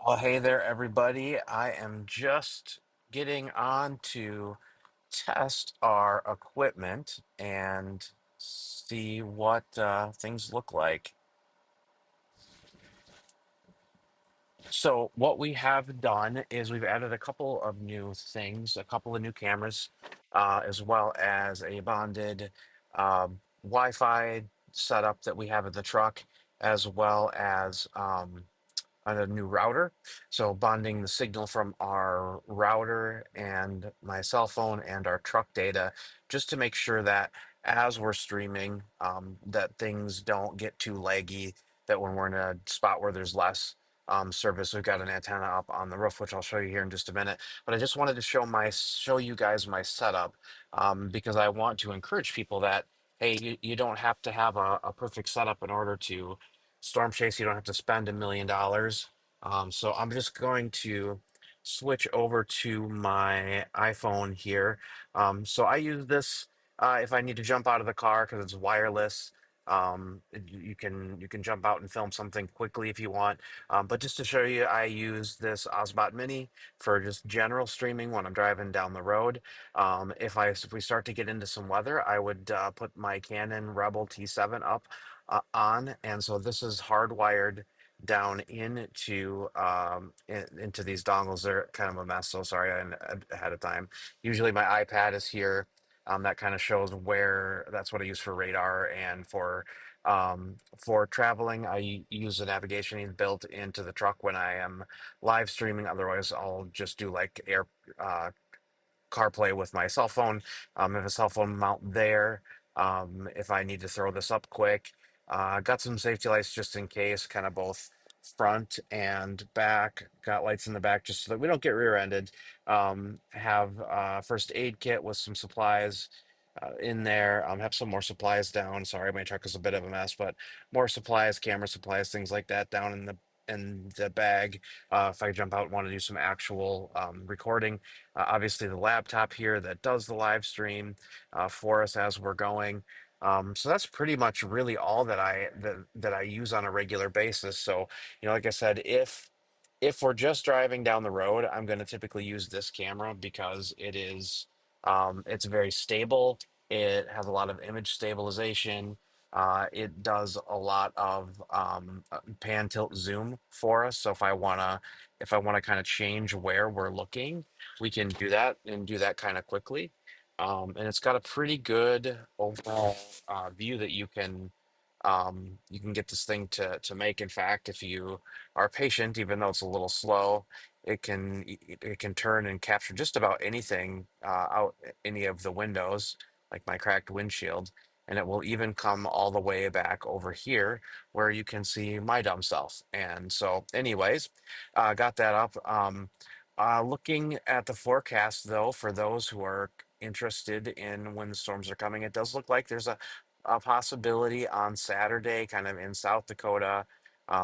Well, hey there, everybody. I am just getting on to test our equipment and see what things look like. So, what we have done is we've added a couple of new things, a couple of new cameras, as well as a bonded Wi-Fi setup that we have in the truck, as well as on a new router. So bonding the signal from our router and my cell phone and our truck data, just to make sure that as we're streaming, that things don't get too laggy. That when we're in a spot where there's less service, we've got an antenna up on the roof, which I'll show you here in just a minute. But I just wanted to show you guys my setup because I want to encourage people that hey, you don't have to have a perfect setup in order to storm chase. You don't have to spend $1 million. So I'm just going to switch over to my iPhone here. So I use this if I need to jump out of the car because it's wireless. You can jump out and film something quickly if you want. But just to show you, I use this Osbot Mini for just general streaming when I'm driving down the road. If we start to get into some weather, I would put my Canon Rebel T7 up on, and so this is hardwired down into these dongles. They're kind of a mess, so sorry ahead of time. Usually my iPad is here. That kind of shows where that's what I use for radar and for traveling. Use the navigation aid built into the truck when I am live streaming. Otherwise, I'll just do like air CarPlay with my cell phone. I have a cell phone mount there. If I need to throw this up quick, got some safety lights just in case, kind of both front and back. Got lights in the back just so that we don't get rear-ended. Have first aid kit with some supplies in there. Have some more supplies down. Sorry, my truck is a bit of a mess, but more supplies, camera supplies, things like that down in the bag. If I jump out and want to do some actual recording. Obviously, the laptop here that does the live stream for us as we're going. So that's pretty much really all that I use on a regular basis. So, like I said, if we're just driving down the road, I'm going to typically use this camera because it's very stable. It has a lot of image stabilization. It does a lot of pan, tilt, zoom for us. So if I wanna kind of change where we're looking, we can do that and do that kind of quickly. And it's got a pretty good overall view that you can get this thing to make. In fact, if you are patient, even though it's a little slow, it can turn and capture just about anything out any of the windows, like my cracked windshield, and it will even come all the way back over here where you can see my dumb self. And so, anyways, got that up. Looking at the forecast, though, for those who are interested in when the storms are coming, it does look like there's a possibility on Saturday, kind of in South Dakota,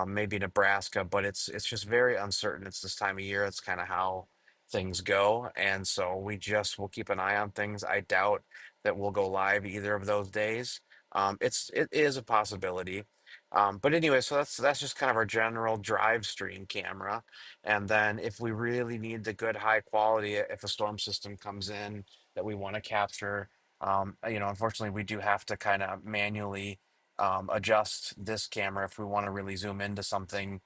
maybe Nebraska, but it's just very uncertain. It's this time of year. It's kind of how things go, and so we'll keep an eye on things. I doubt that we'll go live either of those days. It is a possibility. But anyway, so that's just kind of our general drive stream camera. And then if we really need the good high quality, if a storm system comes in that we want to capture, unfortunately, we do have to kind of manually adjust this camera if we want to really zoom into something.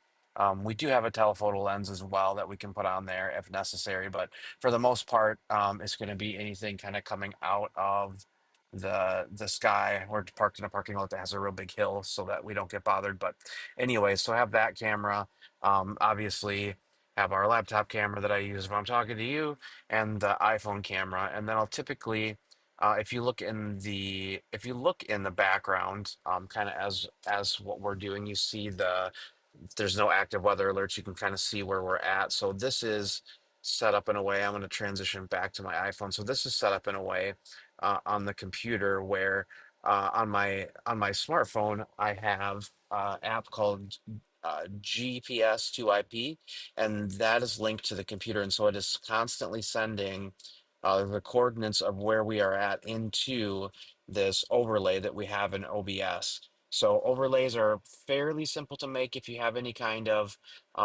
We do have a telephoto lens as well that we can put on there if necessary, but for the most part, it's going to be anything kind of coming out of the sky. We're parked in a parking lot that has a real big hill so that we don't get bothered. But anyway, so I have that camera. Obviously, have our laptop camera that I use if I'm talking to you, and the iPhone camera, and then I'll typically if you look in the background, kind of as what we're doing, you see there's no active weather alerts. You can kind of see where we're at. So this is set up in a way. I'm going to transition back to my iPhone. So this is set up in a way on the computer where on my smartphone I have an app called GPS 2IP, and that is linked to the computer, and so it is constantly sending the coordinates of where we are at into this overlay that we have in OBS. So overlays are fairly simple to make if you have any kind of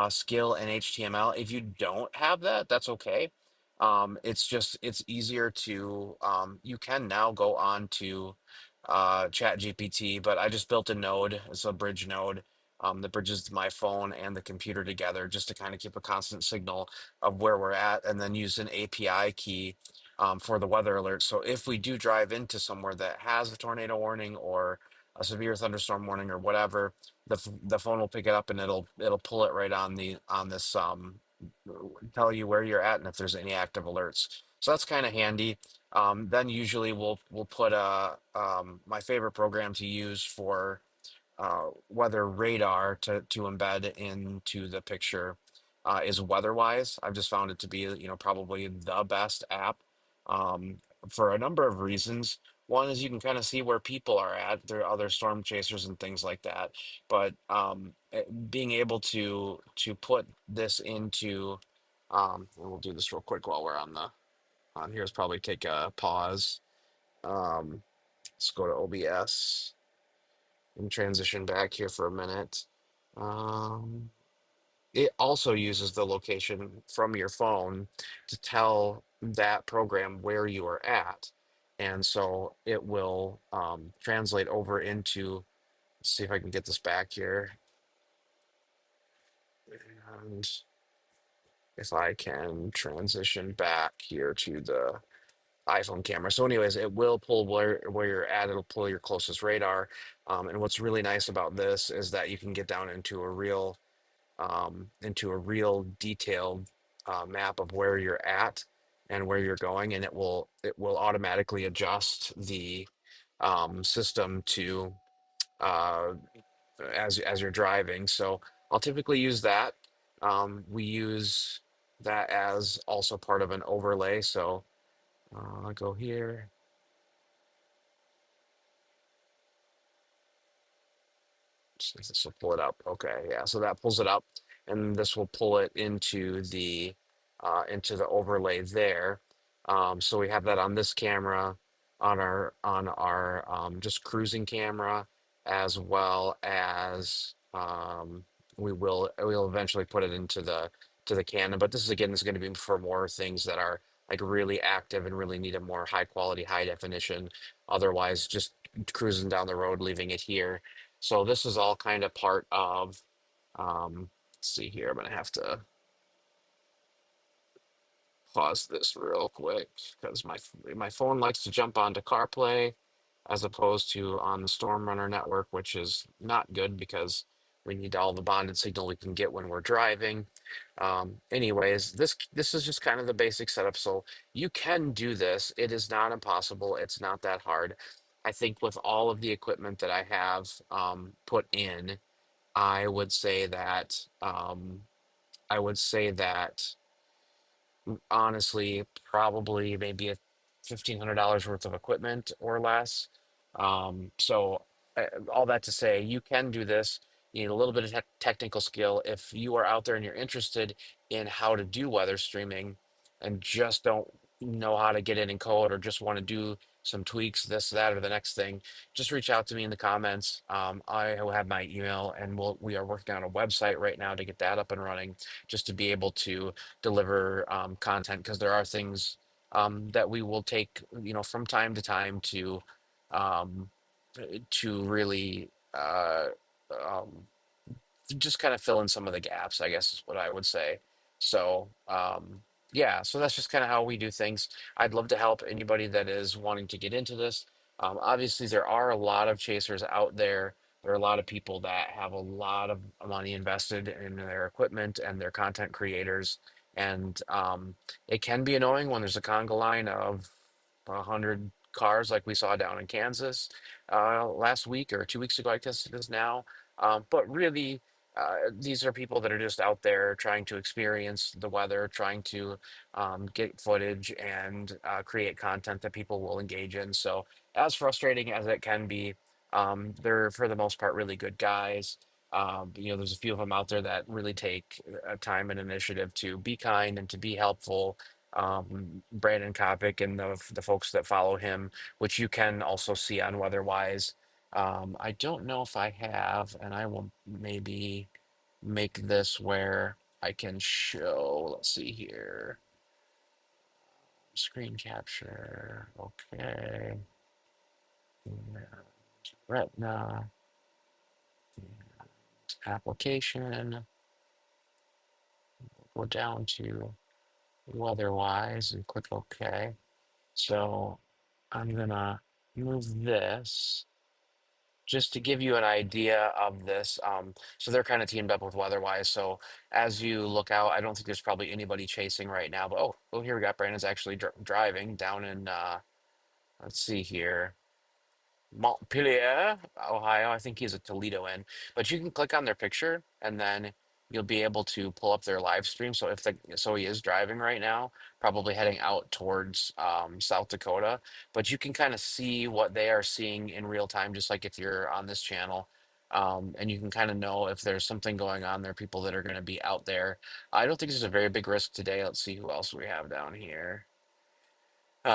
skill in HTML. If you don't have that, that's okay. It's easier to you can now go on to Chat GPT, but I just built a node. It's a bridge node that bridges my phone and the computer together just to kind of keep a constant signal of where we're at, and then use an API key for the weather alert. So if we do drive into somewhere that has a tornado warning or a severe thunderstorm warning or whatever, the phone will pick it up and it'll pull it right on the on this tell you where you're at and if there's any active alerts. So that's kind of handy. Then usually we'll put my favorite program to use for weather radar to embed into the picture is WeatherWise. I've just found it to be, probably the best app um, for a number of reasons. One is you can kind of see where people are at. There are other storm chasers and things like that. But being able to put this into, and we'll do this real quick while we're on here. Is probably take a pause. Um, let's go to OBS and transition back here for a minute. Um, it also uses the location from your phone to tell that program where you are at. And so it will translate over into, let's see if I can get this back here. And if I can transition back here to the iPhone camera. So, anyways, it will pull where you're at. It'll pull your closest radar. And what's really nice about this is that you can get down into a real detailed map of where you're at and where you're going, and it will automatically adjust the system to uh, as you're driving. So I'll typically use that. We use that as also part of an overlay. So I'll go here. This will pull it up. Okay, yeah. So that pulls it up, and this will pull it into the overlay there. So we have that on this camera, on our just cruising camera, as well as we'll eventually put it into the Canon. But this is going to be for more things that are like really active and really need a more high quality, high definition. Otherwise, just cruising down the road, leaving it here. So this is all kind of part of, let's see here, I'm gonna have to pause this real quick because my phone likes to jump onto CarPlay as opposed to on the Storm Runner network, which is not good because we need all the bonded signal we can get when we're driving. Anyways, this is just kind of the basic setup. So you can do this. It is not impossible. It's not that hard. I think with all of the equipment that I have put in, I would say that I would say that honestly, probably maybe a $1,500 worth of equipment or less. So all that to say, you can do this. You need a little bit of technical skill. If you are out there and you're interested in how to do weather streaming and just don't know how to get it in code or just want to do some tweaks, this, that, or the next thing, just reach out to me in the comments. I will have my email, and we are working on a website right now to get that up and running, just to be able to deliver content, because there are things that we will take, from time to time um, to really um, just kind of fill in some of the gaps, I guess is what I would say. So, yeah, so that's just kind of how we do things. I'd love to help anybody that is wanting to get into this. Obviously, there are a lot of chasers out there. There are a lot of people that have a lot of money invested in their equipment and their content creators. And it can be annoying when there's a conga line of 100 cars like we saw down in Kansas last week or 2 weeks ago, I guess it is now. But really, these are people that are just out there trying to experience the weather, trying to get footage and create content that people will engage in. So, as frustrating as it can be, they're for the most part really good guys. There's a few of them out there that really take time and initiative to be kind and to be helpful. Brandon Kopic and the folks that follow him, which you can also see on WeatherWise. I don't know if I have, and I will maybe make this where I can show, let's see here, screen capture, okay, and Retina, and application, go down to weather-wise and click OK. So I'm gonna move this just to give you an idea of this. So they're kind of teamed up with Weatherwise. So as you look out, I don't think there's probably anybody chasing right now. But oh, here we got Brandon's actually driving down in. Let's see here. Montpelier, Ohio. I think he's a Toledoan. But you can click on their picture and then you'll be able to pull up their live stream. So he is driving right now, probably heading out towards South Dakota. But you can kind of see what they are seeing in real time, just like if you're on this channel. And you can kind of know if there's something going on there, people that are going to be out there. I don't think there's a very big risk today. Let's see who else we have down here.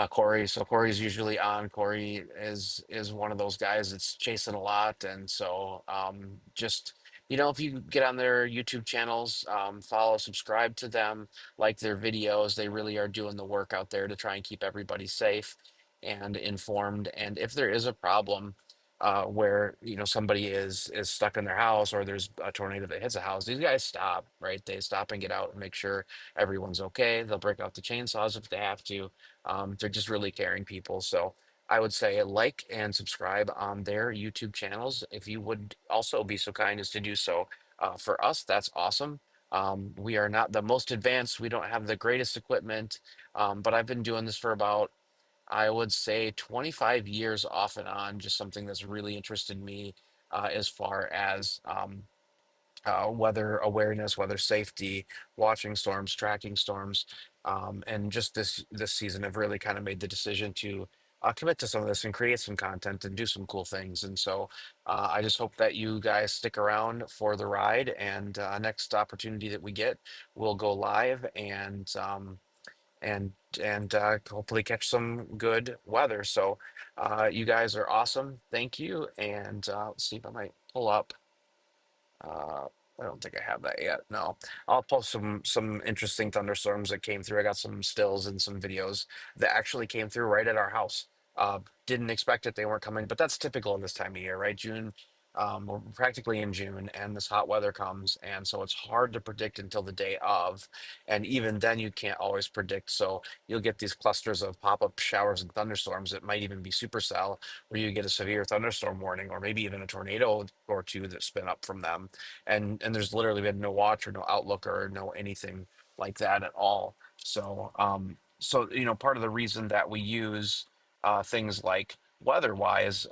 Corey. So Corey's usually on. Corey is one of those guys that's chasing a lot, and so just if you get on their YouTube channels, follow, subscribe to them, like their videos. They really are doing the work out there to try and keep everybody safe and informed. And if there is a problem where somebody is stuck in their house or there's a tornado that hits a house, these guys stop, right? They stop and get out and make sure everyone's okay. They'll break out the chainsaws if they have to. They're just really caring people. So I would say like and subscribe on their YouTube channels. If you would also be so kind as to do so. For us, that's awesome. We are not the most advanced. We don't have the greatest equipment, but I've been doing this for about, I would say, 25 years off and on, just something that's really interested me as far as weather awareness, weather safety, watching storms, tracking storms, and just this season, I've really kind of made the decision to commit to some of this and create some content and do some cool things. And so I just hope that you guys stick around for the ride. And next opportunity that we get, we'll go live and hopefully catch some good weather. So you guys are awesome. Thank you. And let's see if I might pull up. Uh, I don't think I have that yet. No, I'll post some interesting thunderstorms that came through. I got some stills and some videos that actually came through right at our house. Didn't expect it; they weren't coming, but that's typical of this time of year, right? June, we're practically in June, and this hot weather comes, and so it's hard to predict until the day of, and even then, you can't always predict. So you'll get these clusters of pop-up showers and thunderstorms. It might even be supercell, where you get a severe thunderstorm warning, or maybe even a tornado or two that spin up from them, and there's literally been no watch or no outlook or no anything like that at all. So part of the reason that we use things like weather-wise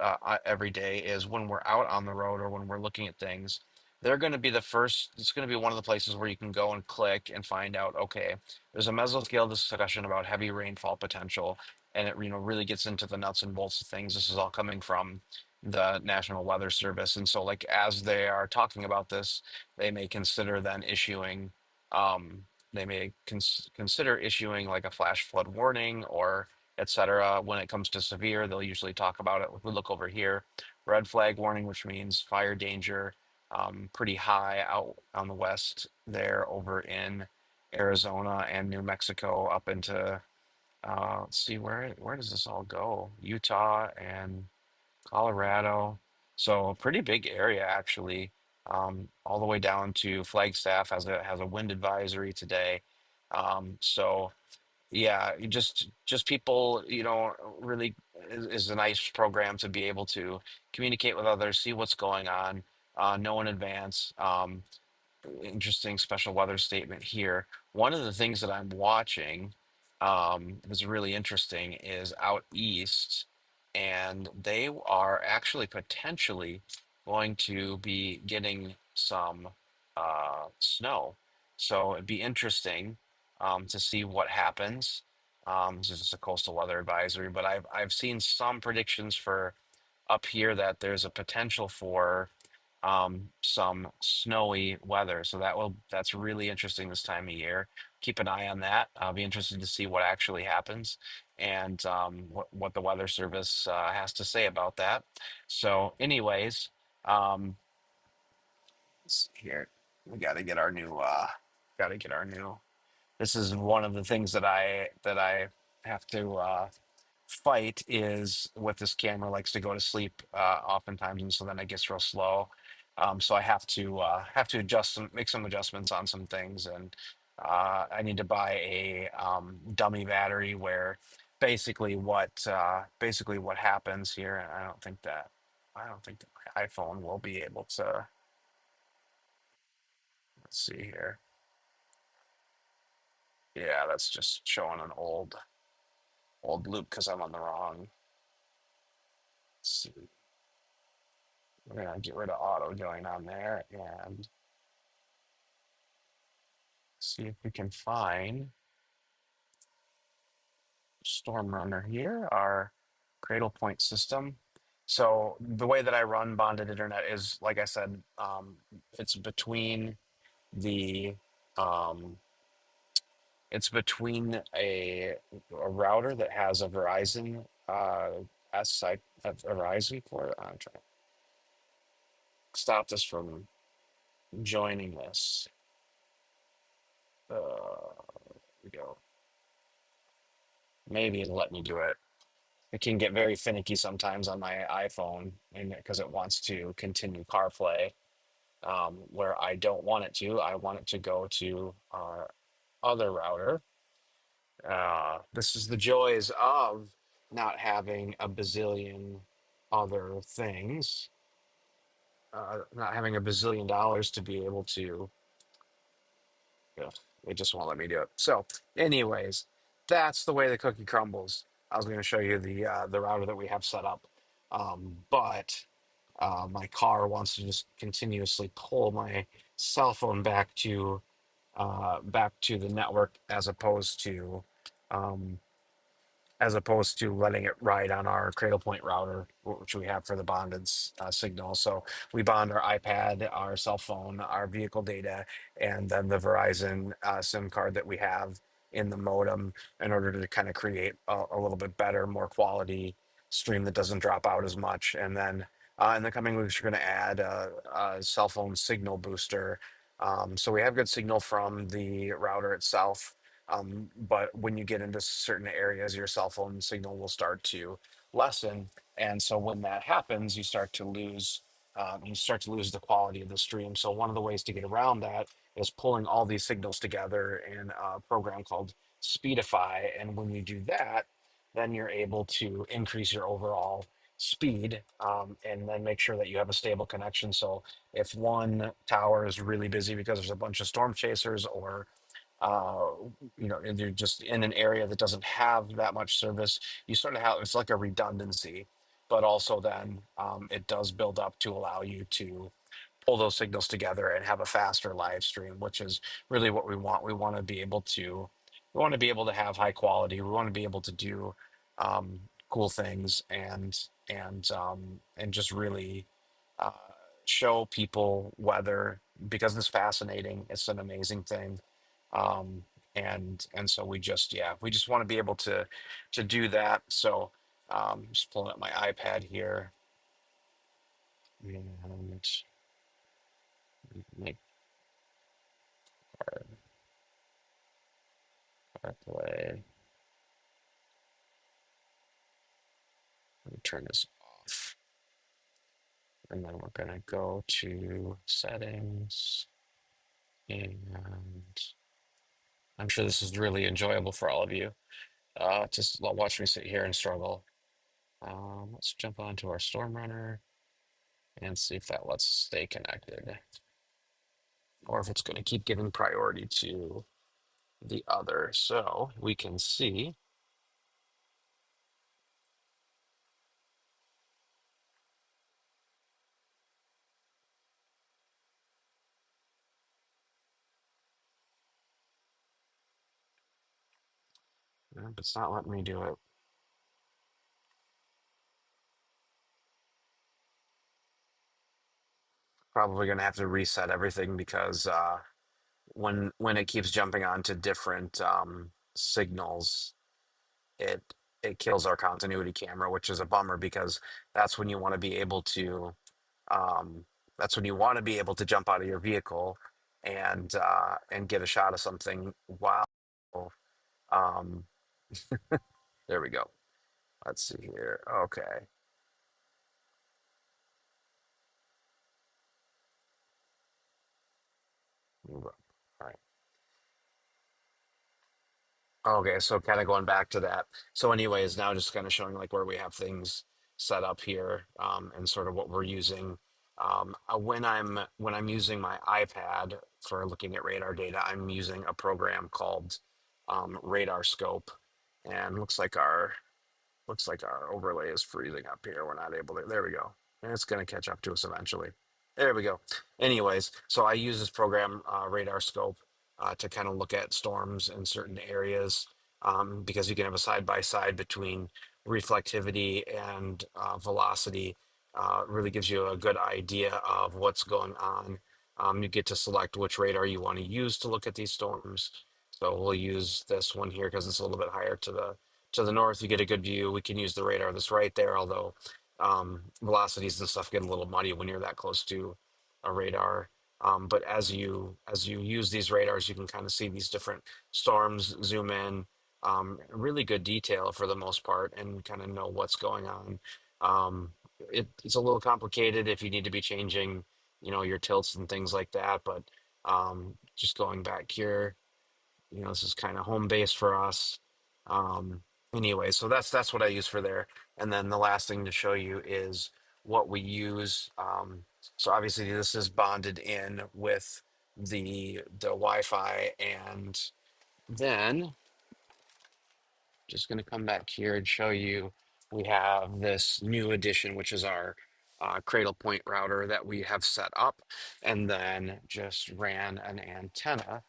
every day is when we're out on the road or when we're looking at things. They're going to be the first. It's going to be one of the places where you can go and click and find out. Okay, there's a mesoscale discussion about heavy rainfall potential, and it really gets into the nuts and bolts of things. This is all coming from the National Weather Service. And so, like, as they are talking about this, they may consider then issuing, they may consider issuing like a flash flood warning or et cetera. When it comes to severe, they'll usually talk about it. If we look over here, red flag warning, which means fire danger, pretty high out on the west there over in Arizona and New Mexico up into, let's see, where does this all go? Utah and Colorado. So a pretty big area actually, all the way down to Flagstaff has a wind advisory today. So yeah, just people, really is a nice program to be able to communicate with others, see what's going on, know in advance. Interesting special weather statement here. One of the things that I'm watching is really interesting is out east, and they are actually potentially going to be getting some snow. So it'd be interesting to see what happens. This is just a coastal weather advisory, but I've seen some predictions for up here that there's a potential for some snowy weather. So that's really interesting this time of year. Keep an eye on that. I'll be interested to see what actually happens. and what the Weather Service has to say about that. So, anyways, um, let's see here. We got to get our new. Got to get our new. This is one of the things that I have to fight is with this camera likes to go to sleep oftentimes, and so then it gets real slow. So I have to adjust make some adjustments on some things, and I need to buy a dummy battery where basically what happens here. And I don't think that my iPhone will be able to. Let's see here. Yeah, that's just showing an old loop because I'm on the wrong. Let's see. We're gonna get rid of auto going on there and see if we can find Storm Runner here, our Cradlepoint system. So the way that I run bonded internet is, like I said, it's between the um, it's between a router that has a Verizon a Verizon for it. I'm trying to stop this from joining this. Here we go. Maybe it'll let me do it. It can get very finicky sometimes on my iPhone, and because it wants to continue CarPlay, where I don't want it to. I want it to go to our other router. This is the joys of not having a bazillion other things, not having a bazillion dollars to be able to. Ugh, it just won't let me do it. So, anyways, that's the way the cookie crumbles. I was going to show you the router that we have set up, but my car wants to just continuously pull my cell phone back to the network um, as opposed to letting it ride on our Cradlepoint router, which we have for the bonded signal. So we bond our iPad, our cell phone, our vehicle data, and then the Verizon SIM card that we have in the modem in order to kind of create a little bit better, more quality stream that doesn't drop out as much. And then in the coming weeks, we're going to add a cell phone signal booster. So we have good signal from the router itself, but when you get into certain areas, your cell phone signal will start to lessen, and so when that happens, you start to lose the quality of the stream. So one of the ways to get around that is pulling all these signals together in a program called Speedify, and when you do that, then you're able to increase your overall speed, and then make sure that you have a stable connection. So if one tower is really busy because there's a bunch of storm chasers, or uh, and you're just in an area that doesn't have that much service, you sort of have it's like a redundancy, but also then it does build up to allow you to pull those signals together and have a faster live stream, which is really what we want. We want to be able to have high quality. We want to be able to do cool things and just really uh, show people weather because it's fascinating. It's an amazing thing. And so we just want to be able to do that. So just pulling up my iPad here and make our play. Let me turn this off. And then we're gonna go to settings, and I'm sure this is really enjoyable for all of you. Just watch me sit here and struggle. Let's jump onto our Storm Runner and see if that lets us stay connected, or if it's going to keep giving priority to the other. So we can see, it's not letting me do it. Probably going to have to reset everything because when it keeps jumping onto different signals, it it kills our continuity camera, which is a bummer because that's when you want to be able to um, that's when you want to be able to jump out of your vehicle and get a shot of something while um, there we go. Let's see here. Okay. Move up. All right. Okay, so kind of going back to that. So, anyways, now just kind of showing like where we have things set up here, and sort of what we're using. When I'm using my iPad for looking at radar data, I'm using a program called Radar Scope, and looks like our overlay is freezing up here. We're not able to. There we go. And it's going to catch up to us eventually. There we go. Anyways, so I use this program, Radar Scope, to kind of look at storms in certain areas, because you can have a side by side between reflectivity and velocity. Really gives you a good idea of what's going on. You get to select which radar you want to use to look at these storms. So we'll use this one here because it's a little bit higher to the north. You get a good view. We can use the radar that's right there, although velocities and stuff get a little muddy when you're that close to a radar. But as you use these radars, you can kind of see these different storms, zoom in, really good detail for the most part, and kind of know what's going on. It's a little complicated if you need to be changing, your tilts and things like that. But just going back here, this is kind of home base for us. Um, anyway, so that's what I use for there. And then the last thing to show you is what we use. So obviously this is bonded in with the Wi-Fi, and then just going to come back here and show you we have this new addition, which is our Cradlepoint router that we have set up, and then just ran an antenna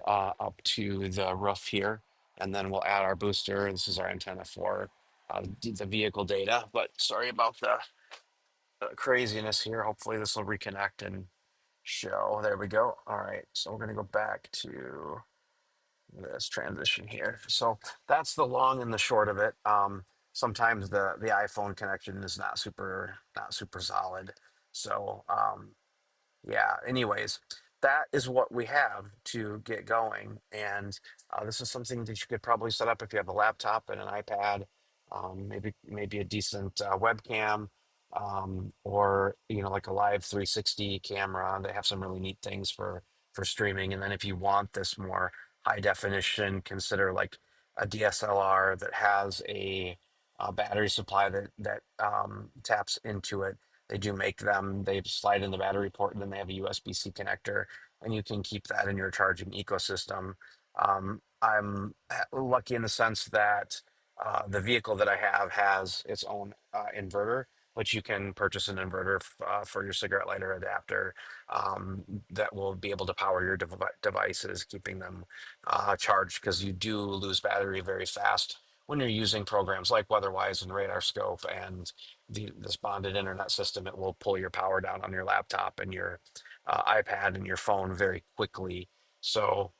up to the roof here, and then we'll add our booster. This is our antenna for the vehicle data, but sorry about the craziness here. Hopefully this will reconnect and show. There we go. All right, so we're going to go back to this transition here. So that's the long and the short of it. Sometimes the iPhone connection is not super solid. So yeah, anyways, that is what we have to get going. And this is something that you could probably set up if you have a laptop and an iPad, maybe a decent webcam, or like a live 360 camera. They have some really neat things for streaming. And then if you want this more high definition, consider like a DSLR that has a battery supply that taps into it. They do make them. They slide in the battery port, and then they have a USB-C connector, and you can keep that in your charging ecosystem. I'm lucky in the sense that the vehicle that I have has its own inverter, but you can purchase an inverter for your cigarette lighter adapter, that will be able to power your devices, keeping them charged, because you do lose battery very fast when you're using programs like WeatherWise and Radar Scope and this bonded internet system. It will pull your power down on your laptop and your iPad and your phone very quickly. So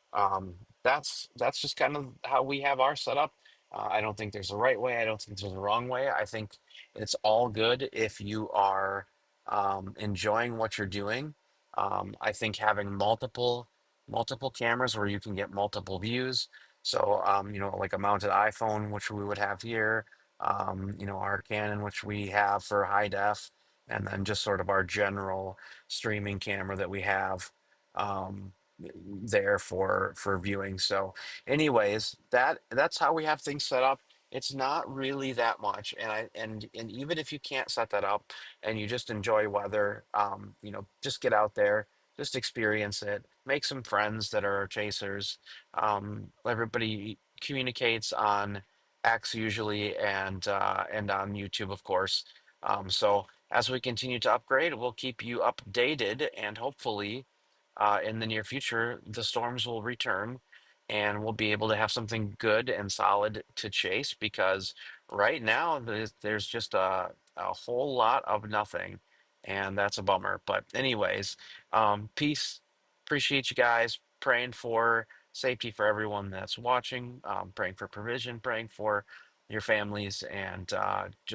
that's just kind of how we have our setup. I don't think there's a right way. I don't think there's a wrong way. I think it's all good if you are enjoying what you're doing. I think having multiple cameras where you can get multiple views. So like a mounted iPhone, which we would have here, our Canon, which we have for high def, and then just sort of our general streaming camera that we have there for viewing. So, anyways, that's how we have things set up. It's not really that much, and even if you can't set that up and you just enjoy weather, just get out there, just experience it, make some friends that are chasers. Everybody communicates on X usually, and on YouTube, of course. So as we continue to upgrade, we'll keep you updated, and hopefully, in the near future, the storms will return, and we'll be able to have something good and solid to chase. Because right now, there's just a whole lot of nothing, and that's a bummer. But anyways, peace. Appreciate you guys. Praying for safety for everyone that's watching. Praying for provision. Praying for your families, and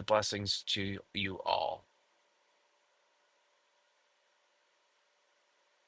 blessings to you all.